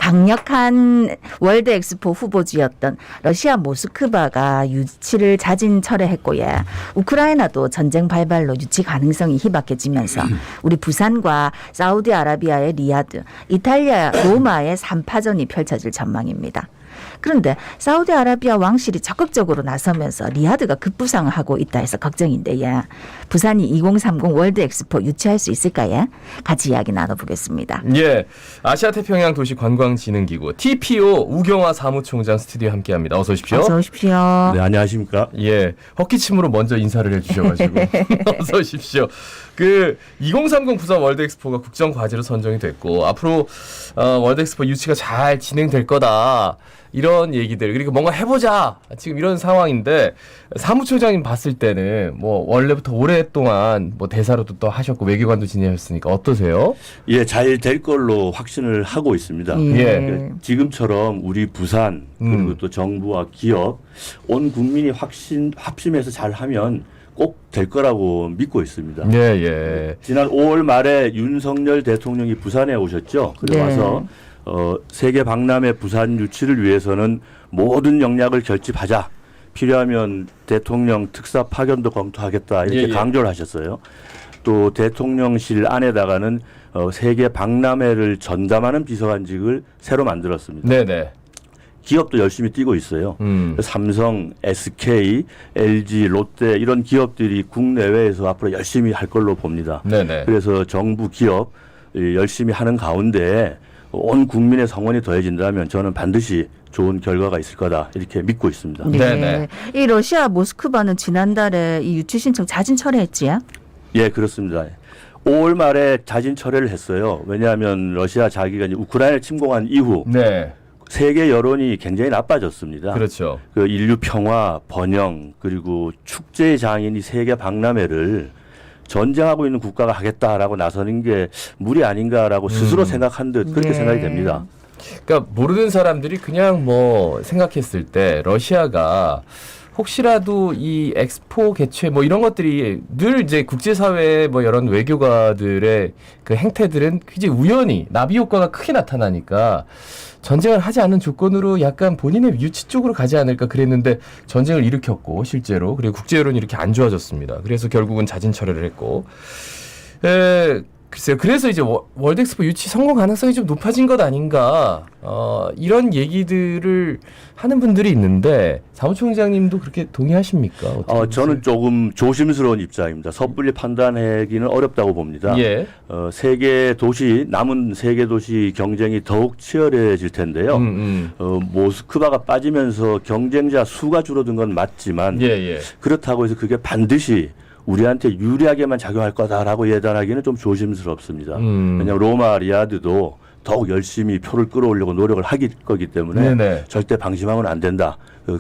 강력한 월드 엑스포 후보지였던 러시아 모스크바가 유치를 자진 철회했고, 예. 우크라이나도 전쟁 발발로 유치 가능성이 희박해지면서 우리 부산과 사우디아라비아의 리야드, 이탈리아 로마의 3파전이 펼쳐질 전망입니다. 그런데 사우디아라비아 왕실이 적극적으로 나서면서 리야드가 급부상을 하고 있다 해서 걱정인데, 예. 부산이 2030 월드 엑스포 유치할 수 있을까요? 같이 이야기 나눠보겠습니다. 예, 아시아태평양 도시관광진흥기구 TPO 우경화 사무총장 스튜디오에 함께합니다. 어서 오십시오. 어서 오십시오. 네, 안녕하십니까? 예, 헛기침으로 먼저 인사를 해주셔가지고 어서 오십시오. 그 2030 부산 월드 엑스포가 국정 과제로 선정이 됐고 앞으로 월드 엑스포 유치가 잘 진행될 거다. 이런 얘기들, 그리고 뭔가 해보자 지금 이런 상황인데, 사무총장님 봤을 때는 뭐 원래부터 오랫동안 뭐 대사로도 또 하셨고 외교관도 지내셨으니까 어떠세요? 예, 잘 될 걸로 확신을 하고 있습니다. 예. 지금처럼 우리 부산 그리고 또 정부와 기업 온 국민이 합심해서 잘하면 꼭 될 거라고 믿고 있습니다. 예, 예. 지난 5월 말에 윤석열 대통령이 부산에 오셨죠. 그래 와서 세계 박람회 부산 유치를 위해서는 모든 역량을 결집하자. 필요하면 대통령 특사 파견도 검토하겠다 이렇게 예. 강조를 하셨어요. 또 대통령실 안에다가는 세계 박람회를 전담하는 비서관직을 새로 만들었습니다. 네네. 기업도 열심히 뛰고 있어요. 삼성, SK, LG, 롯데 이런 기업들이 국내외에서 앞으로 열심히 할 걸로 봅니다. 네네. 그래서 정부 기업 열심히 하는 가운데 온 국민의 성원이 더해진다면 저는 반드시 좋은 결과가 있을 거다 이렇게 믿고 있습니다. 네. 네네. 이 러시아 모스크바는 지난달에 이 유치 신청 자진 철회했지요? 예, 그렇습니다. 5월 말에 자진 철회를 했어요. 왜냐하면 러시아 자기가 이제 우크라이나를 침공한 이후 네. 세계 여론이 굉장히 나빠졌습니다. 그렇죠. 그 인류 평화, 번영 그리고 축제의 장인 이 세계 박람회를 전쟁하고 있는 국가가 하겠다라고 나서는 게 무리 아닌가라고 스스로 생각한 듯 그렇게 생각이 됩니다. 그러니까 모르는 사람들이 그냥 뭐 생각했을 때 러시아가 혹시라도 이 엑스포 개최 뭐 이런 것들이 늘 이제 국제사회의 뭐 이런 외교가들의 그 행태들은 굉장히 우연히 나비 효과가 크게 나타나니까 전쟁을 하지 않는 조건으로 약간 본인의 유치 쪽으로 가지 않을까 그랬는데 전쟁을 일으켰고 실제로 그리고 국제 여론이 이렇게 안 좋아졌습니다. 그래서 결국은 자진 철회를 했고 글쎄요. 그래서 이제 월드 엑스포 유치 성공 가능성이 좀 높아진 것 아닌가 이런 얘기들을 하는 분들이 있는데 사무총장님도 그렇게 동의하십니까? 저는 조금 조심스러운 입장입니다. 섣불리 판단하기는 어렵다고 봅니다. 예. 남은 세계 도시 경쟁이 더욱 치열해질 텐데요. 모스크바가 빠지면서 경쟁자 수가 줄어든 건 맞지만 예. 그렇다고 해서 그게 반드시 우리한테 유리하게만 작용할 거다라고 예단하기는 좀 조심스럽습니다. 왜냐하면 로마, 리야드도 더욱 열심히 표를 끌어오려고 노력을 하기 거기 때문에 네네. 절대 방심하면 안 된다.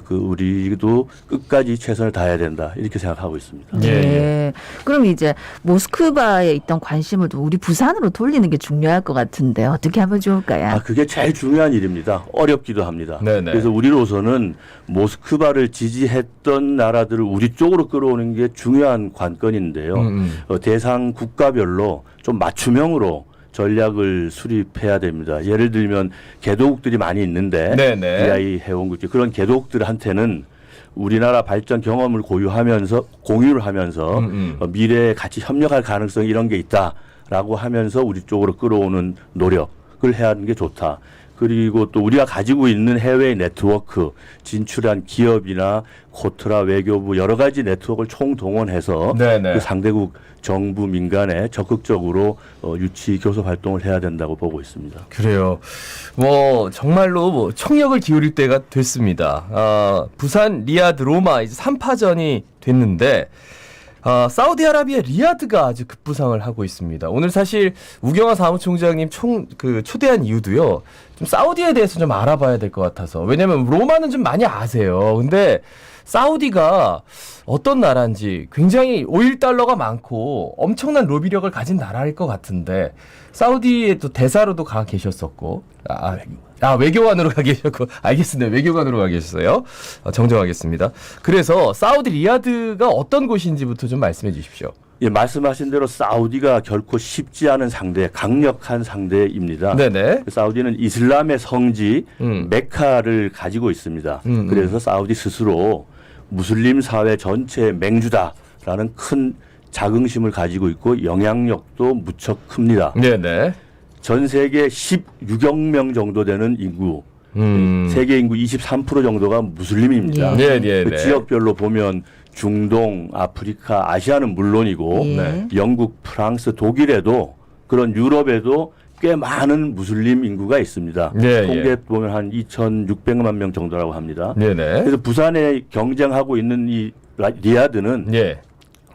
우리도 끝까지 최선을 다해야 된다. 이렇게 생각하고 있습니다. 예. 그럼 이제 모스크바에 있던 관심을 우리 부산으로 돌리는 게 중요할 것 같은데 어떻게 하면 좋을까요? 그게 제일 중요한 일입니다. 어렵기도 합니다. 네네. 그래서 우리로서는 모스크바를 지지했던 나라들을 우리 쪽으로 끌어오는 게 중요한 관건인데요. 대상 국가별로 좀 맞춤형으로 전략을 수립해야 됩니다. 예를 들면 개도국들이 많이 있는데 EI 회원국들 그런 개도국들한테는 우리나라 발전 경험을 공유를 하면서 미래에 같이 협력할 가능성이 이런 게 있다라고 하면서 우리 쪽으로 끌어오는 노력을 해야 하는 게 좋다. 그리고 또 우리가 가지고 있는 해외 네트워크, 진출한 기업이나 코트라 외교부 여러 가지 네트워크를 총동원해서 그 상대국 정부 민간에 적극적으로 유치 교섭 활동을 해야 된다고 보고 있습니다. 그래요. 뭐 정말로 뭐 총력을 기울일 때가 됐습니다. 부산, 리야드, 로마 이제 3파전이 됐는데 사우디아라비아 리야드가 아주 급부상을 하고 있습니다. 오늘 사실 우경화 사무총장님 초대한 이유도요. 좀 사우디에 대해서 좀 알아봐야 될 것 같아서. 왜냐면 로마는 좀 많이 아세요. 근데 사우디가 어떤 나라인지 굉장히 오일 달러가 많고 엄청난 로비력을 가진 나라일 것 같은데 사우디에 또 대사로도 가 계셨었고 외교관으로 가 계셨고 알겠습니다. 외교관으로 가 계셨어요. 정정하겠습니다. 그래서 사우디 리야드가 어떤 곳인지부터 좀 말씀해 주십시오. 예, 말씀하신 대로 사우디가 결코 쉽지 않은 상대, 강력한 상대입니다. 네네. 사우디는 이슬람의 성지 메카를 가지고 있습니다. 그래서 사우디 스스로 무슬림 사회 전체의 맹주다라는 큰 자긍심을 가지고 있고 영향력도 무척 큽니다. 네네. 전 세계 16억 명 정도 되는 인구, 세계 인구 23% 정도가 무슬림입니다. 예. 네. 그 지역별로 보면 중동, 아프리카, 아시아는 물론이고 예. 영국, 프랑스, 독일에도 그런 유럽에도 꽤 많은 무슬림 인구가 있습니다. 예, 통계 보면 한 2,600만 명 정도라고 합니다. 네네. 그래서 부산에 경쟁하고 있는 이 리야드는 예.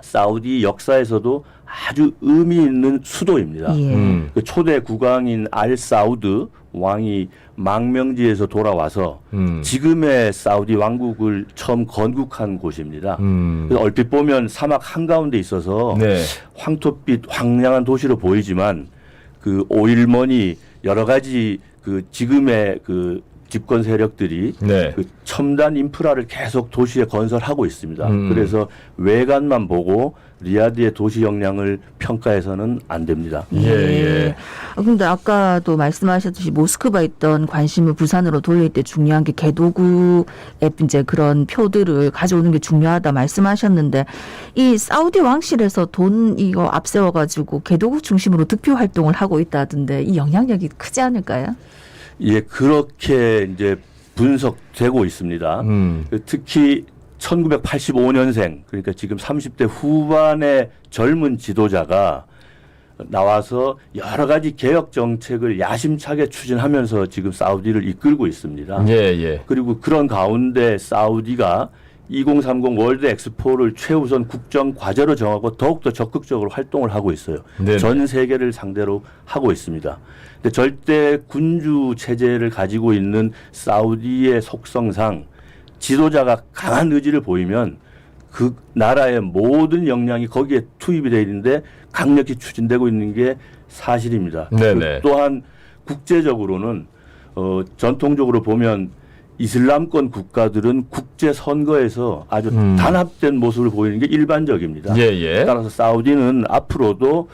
사우디 역사에서도 아주 의미 있는 수도입니다. 예. 그 초대 국왕인 알 사우드 왕이 망명지에서 돌아와서 지금의 사우디 왕국을 처음 건국한 곳입니다. 그래서 얼핏 보면 사막 한가운데 있어서 네. 황토빛 황량한 도시로 보이지만 그 오일머니 여러 가지 그 지금의 그 집권 세력들이 네. 그 첨단 인프라를 계속 도시에 건설하고 있습니다. 그래서 외관만 보고 리야드의 도시 역량을 평가해서는 안 됩니다. 예. 근데 아까도 말씀하셨듯이 모스크바에 있던 관심을 부산으로 돌릴 때 중요한 게 개도구의 이제 그런 표들을 가져오는 게 중요하다 말씀하셨는데 이 사우디 왕실에서 돈 이거 앞세워 가지고 개도국 중심으로 득표 활동을 하고 있다던데 이 영향력이 크지 않을까요? 예, 그렇게 이제 분석되고 있습니다. 특히 1985년생, 그러니까 지금 30대 후반의 젊은 지도자가 나와서 여러 가지 개혁 정책을 야심차게 추진하면서 지금 사우디를 이끌고 있습니다. 예. 그리고 그런 가운데 사우디가 2030 월드 엑스포를 최우선 국정 과제로 정하고 더욱더 적극적으로 활동을 하고 있어요. 네네. 전 세계를 상대로 하고 있습니다. 근데 절대 군주 체제를 가지고 있는 사우디의 속성상 지도자가 강한 의지를 보이면 그 나라의 모든 역량이 거기에 투입이 되어 있는데 강력히 추진되고 있는 게 사실입니다. 네네. 또한 국제적으로는 전통적으로 보면 이슬람권 국가들은 국제 선거에서 아주 단합된 모습을 보이는 게 일반적입니다. 예. 따라서 사우디는 앞으로도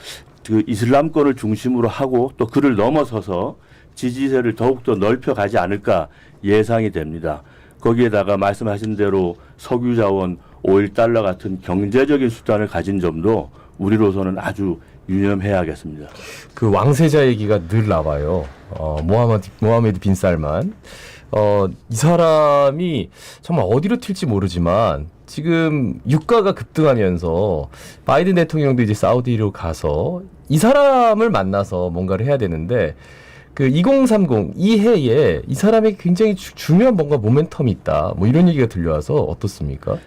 그 이슬람권을 중심으로 하고 또 그를 넘어서서 지지세를 더욱더 넓혀가지 않을까 예상이 됩니다. 거기에다가 말씀하신 대로 석유 자원, 오일 달러 같은 경제적인 수단을 가진 점도 우리로서는 아주 유념해야겠습니다. 그 왕세자 얘기가 늘 나와요. 모하메드 빈 살만. 이 사람이 정말 어디로 튈지 모르지만 지금 유가가 급등하면서 바이든 대통령도 이제 사우디로 가서 이 사람을 만나서 뭔가를 해야 되는데 그 2030 이 해에 이 사람에게 굉장히 중요한 뭔가 모멘텀이 있다. 뭐 이런 얘기가 들려와서 어떻습니까?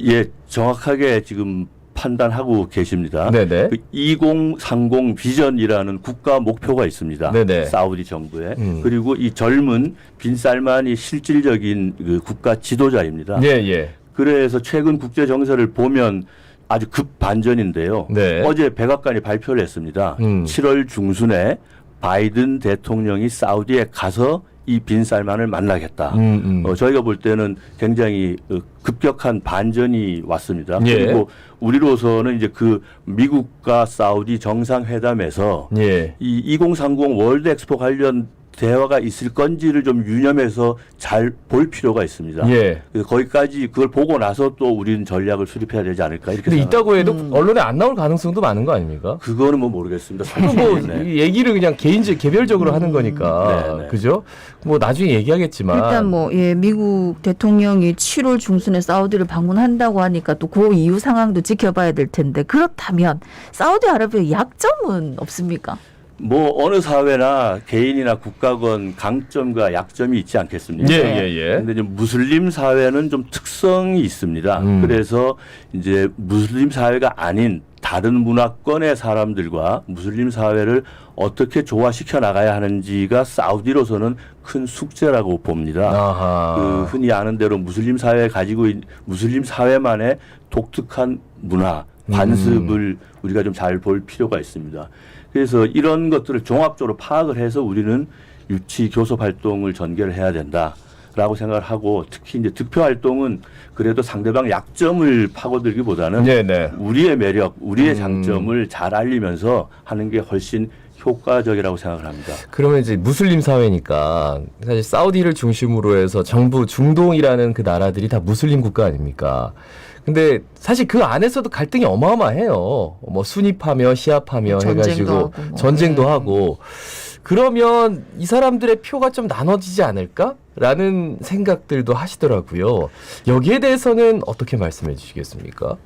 예, 정확하게 지금 판단하고 계십니다. 네네. 그 2030 비전이라는 국가 목표가 있습니다. 네네. 사우디 정부에. 그리고 이 젊은 빈 살만이 실질적인 그 국가 지도자입니다. 예. 그래서 최근 국제 정세를 보면 아주 급 반전인데요. 네. 어제 백악관이 발표를 했습니다. 7월 중순에 바이든 대통령이 사우디에 가서 이 빈 살만을 만나겠다. 저희가 볼 때는 굉장히 급격한 반전이 왔습니다. 예. 그리고 우리로서는 이제 그 미국과 사우디 정상회담에서 예. 이 2030 월드 엑스포 관련 대화가 있을 건지를 좀 유념해서 잘 볼 필요가 있습니다. 예. 그래서 거기까지 그걸 보고 나서 또 우리는 전략을 수립해야 되지 않을까 이렇게 근데 생각합니다. 있다고 해도 언론에 안 나올 가능성도 많은 거 아닙니까? 그거는 뭐 모르겠습니다. 뭐 네. 이 얘기를 그냥 개별적으로 하는 거니까 네. 그죠? 뭐 나중에 얘기하겠지만 일단 미국 대통령이 7월 중순에 사우디를 방문한다고 하니까 또 그 이후 상황도 지켜봐야 될 텐데 그렇다면 사우디아라비아의 약점은 없습니까? 뭐 어느 사회나 개인이나 국가건 강점과 약점이 있지 않겠습니까? 예. 근데 이제 무슬림 사회는 좀 특성이 있습니다. 그래서 이제 무슬림 사회가 아닌 다른 문화권의 사람들과 무슬림 사회를 어떻게 조화시켜 나가야 하는지가 사우디로서는 큰 숙제라고 봅니다. 아하. 그 흔히 아는 대로 무슬림 사회 가지고 있는 무슬림 사회만의 독특한 문화, 관습을 우리가 좀 잘 볼 필요가 있습니다. 그래서 이런 것들을 종합적으로 파악을 해서 우리는 유치 교섭 활동을 전개를 해야 된다. 라고 생각을 하고 특히 이제 득표 활동은 그래도 상대방 약점을 파고들기보다는 네네. 우리의 매력, 우리의 장점을 잘 알리면서 하는 게 훨씬 효과적이라고 생각을 합니다. 그러면 이제 무슬림 사회니까 사실 사우디를 중심으로 해서 정부 중동이라는 그 나라들이 다 무슬림 국가 아닙니까? 근데 사실 그 안에서도 갈등이 어마어마해요. 뭐 순위파며 시아파며 전쟁도 해가지고 하고 뭐. 전쟁도 네. 하고 그러면 이 사람들의 표가 좀 나눠지지 않을까라는 생각들도 하시더라고요. 여기에 대해서는 어떻게 말씀해 주시겠습니까?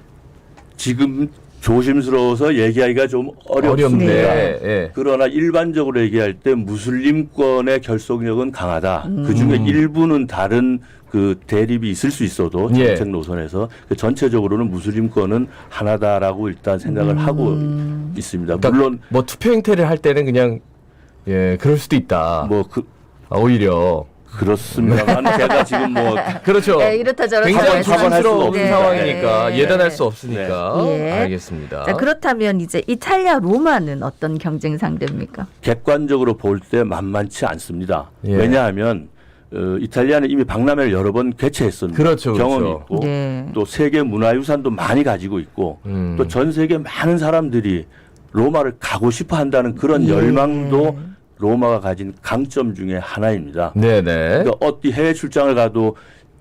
지금 조심스러워서 얘기하기가 좀 어렵습니다. 어렵네. 예. 그러나 일반적으로 얘기할 때 무슬림권의 결속력은 강하다. 그중에 일부는 다른 그 대립이 있을 수 있어도 예. 정책 노선에서 전체적으로는 무슬림권은 하나다라고 일단 생각을 하고 있습니다. 그러니까 물론 뭐 투표 행태를 할 때는 그냥 예 그럴 수도 있다. 뭐 오히려 그렇습니다만 제가 지금 뭐 그렇죠. 네, 이렇다 저렇다 굉장히 말씀하실 수 조심스러운 없는 상황이니까 네. 예단할 수 없으니까 네. 알겠습니다. 자, 그렇다면 이제 이탈리아 로마는 어떤 경쟁 상대입니까? 객관적으로 볼 때 만만치 않습니다. 예. 왜냐하면 이탈리아는 이미 박람회를 여러 번 개최했습니다. 그렇죠, 경험이 그렇죠. 있고 네. 또 세계 문화유산도 많이 가지고 있고 또 전 세계 많은 사람들이 로마를 가고 싶어 한다는 그런 예. 열망도 로마가 가진 강점 중에 하나입니다. 네네. 그러니까 어디 해외 출장을 가도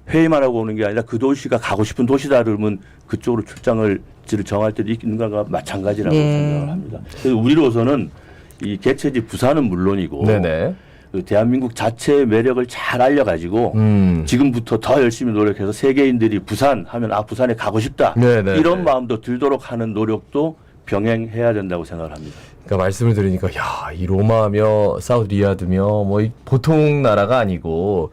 회의만 하고 오는 게 아니라 그 도시가 가고 싶은 도시다 그러면 그쪽으로 출장을 정할 때도 있는 것과 마찬가지라고 네. 생각을 합니다. 그래서 우리로서는 이 개최지 부산은 물론이고 네네. 그 대한민국 자체의 매력을 잘 알려가지고 지금부터 더 열심히 노력해서 세계인들이 부산 하면 부산에 가고 싶다 네네. 이런 마음도 들도록 하는 노력도 병행해야 된다고 생각을 합니다. 그러니까 말씀을 드리니까 야, 이 로마며 사우디아드며 뭐 이 보통 나라가 아니고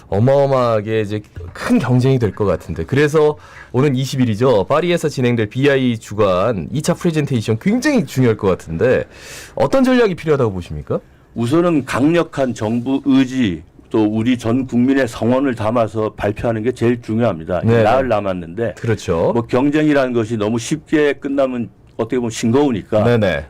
어마어마하게 이제 큰 경쟁이 될 것 같은데 그래서 오는 20일이죠. 파리에서 진행될 BI 주간 2차 프레젠테이션 굉장히 중요할 것 같은데 어떤 전략이 필요하다고 보십니까? 우선은 강력한 정부 의지 또 우리 전 국민의 성원을 담아서 발표하는 게 제일 중요합니다. 네. 나흘 남았는데 그렇죠. 뭐 경쟁이라는 것이 너무 쉽게 끝나면 어떻게 보면 싱거우니까 네네.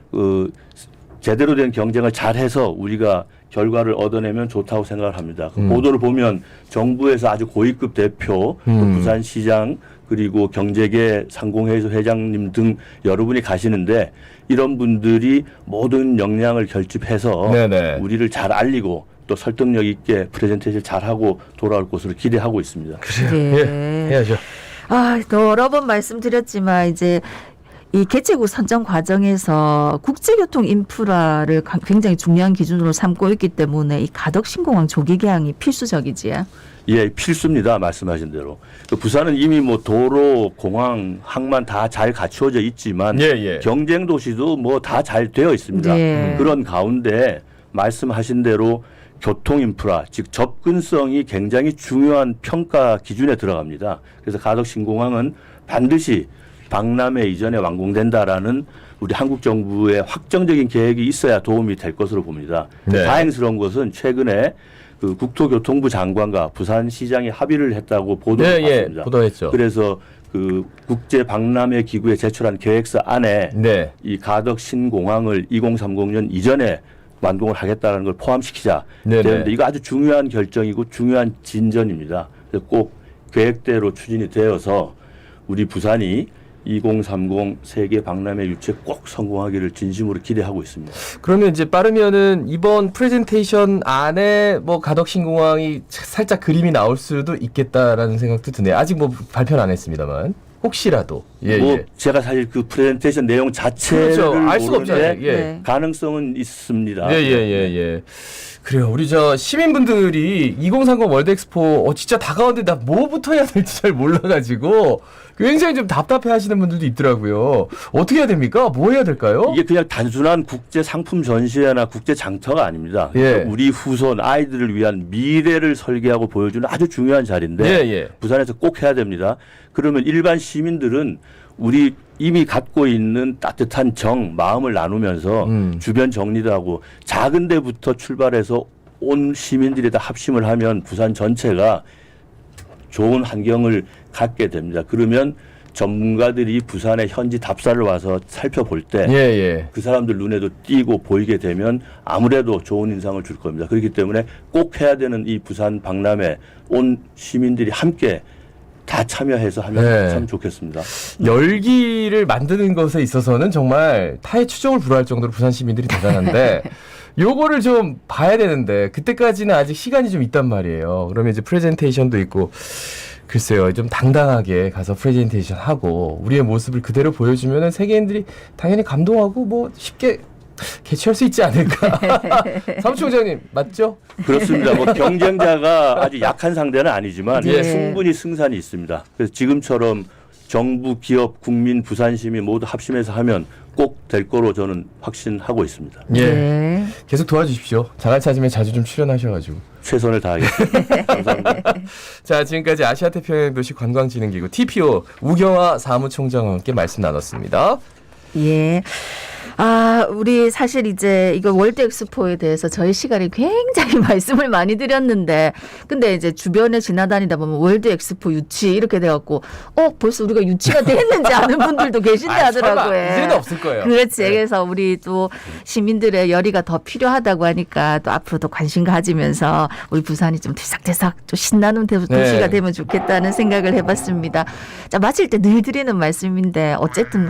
제대로 된 경쟁을 잘해서 우리가 결과를 얻어내면 좋다고 생각을 합니다. 그 보도를 보면 정부에서 아주 고위급 대표, 또 부산시장 그리고 경제계 상공회의소 회장님 등 여러분이 가시는데 이런 분들이 모든 역량을 결집해서 네네. 우리를 잘 알리고 또 설득력 있게 프레젠테이션 잘하고 돌아올 것으로 기대하고 있습니다. 그래요. 예, 해야죠. 여러 번 말씀드렸지만 이제 이 개최국 선정 과정에서 국제교통 인프라를 굉장히 중요한 기준으로 삼고 있기 때문에 이 가덕신공항 조기 개항이 필수적이지요. 예, 필수입니다. 말씀하신 대로. 부산은 이미 뭐 도로, 공항, 항만 다 잘 갖추어져 있지만 예. 경쟁 도시도 뭐 다 잘 되어 있습니다. 네. 그런 가운데 말씀하신 대로 교통 인프라, 즉 접근성이 굉장히 중요한 평가 기준에 들어갑니다. 그래서 가덕신공항은 반드시 박람회 이전에 완공된다라는 우리 한국 정부의 확정적인 계획이 있어야 도움이 될 것으로 봅니다. 네. 다행스러운 것은 최근에 그 국토교통부 장관과 부산시장이 합의를 했다고 보도를 봤습니다. 보도했죠. 그래서 그 국제 박람회 기구에 제출한 계획서 안에 네. 이 가덕 신공항을 2030년 이전에 완공을 하겠다는 걸 포함시키자 네네. 되는데 이거 아주 중요한 결정이고 중요한 진전입니다. 그래서 꼭 계획대로 추진이 되어서 우리 부산이 2030 세계 박람회 유치 꼭 성공하기를 진심으로 기대하고 있습니다. 그러면 이제 빠르면은 이번 프레젠테이션 안에 뭐 가덕신공항이 살짝 그림이 나올 수도 있겠다라는 생각도 드네요. 아직 뭐 발표는 안 했습니다만 혹시라도 뭐 제가 사실 그 프레젠테이션 내용 자체를 그렇죠. 알 수가 없잖아요. 모르는데 예. 네. 가능성은 있습니다. 예. 그래요. 우리 저 시민분들이 2030 월드엑스포 진짜 다가오는데 나 뭐부터 해야 될지 잘 몰라가지고 굉장히 좀 답답해 하시는 분들도 있더라고요. 어떻게 해야 됩니까? 뭐 해야 될까요? 이게 그냥 단순한 국제 상품 전시회나 국제 장터가 아닙니다. 예. 그러니까 우리 후손 아이들을 위한 미래를 설계하고 보여주는 아주 중요한 자리인데 예. 부산에서 꼭 해야 됩니다. 그러면 일반 시민들은 우리 이미 갖고 있는 따뜻한 마음을 나누면서 주변 정리도 하고 작은 데부터 출발해서 온 시민들이 다 합심을 하면 부산 전체가 좋은 환경을 갖게 됩니다. 그러면 전문가들이 부산에 현지 답사를 와서 살펴볼 때 예, 예. 그 사람들 눈에도 띄고 보이게 되면 아무래도 좋은 인상을 줄 겁니다. 그렇기 때문에 꼭 해야 되는 이 부산 박람회 온 시민들이 함께 다 참여해서 하면 네. 참 좋겠습니다. 열기를 만드는 것에 있어서는 정말 타의 추종을 불허할 정도로 부산 시민들이 대단한데 요거를 좀 봐야 되는데 그때까지는 아직 시간이 좀 있단 말이에요. 그러면 이제 프레젠테이션도 있고 글쎄요, 좀 당당하게 가서 프레젠테이션 하고 우리의 모습을 그대로 보여주면은 세계인들이 당연히 감동하고 뭐 쉽게 개최할 수 있지 않을까. 사무총장님 맞죠? 그렇습니다. 뭐 경쟁자가 아주 약한 상대는 아니지만 네. 충분히 승산이 있습니다. 그래서 지금처럼 정부, 기업, 국민, 부산 시민 모두 합심해서 하면 꼭 될 거로 저는 확신하고 있습니다. 예. 네. 계속 도와주십시오. 자갈 찾으면 자주 좀 출연하셔가지고. 최선을 다하겠습니다. 감사합니다. 자, 지금까지 아시아태평양 도시 관광진흥기구 TPO 우경화 사무총장과 함께 말씀 나눴습니다. 예. 아, 우리 사실 이제 이거 월드 엑스포에 대해서 저희 시간에 굉장히 말씀을 많이 드렸는데, 근데 이제 주변에 지나다니다 보면 월드 엑스포 유치 이렇게 돼갖고, 벌써 우리가 유치가 됐는지 아는 분들도 계신다 하더라고요. 설마, 이제는 없을 거예요. 그렇지. 네. 그래서 우리 또 시민들의 열의가 더 필요하다고 하니까 또 앞으로도 관심 가지면서 우리 부산이 좀 들썩들썩 좀 신나는 도시가 네. 되면 좋겠다는 생각을 해봤습니다. 자, 마칠 때 늘 드리는 말씀인데 어쨌든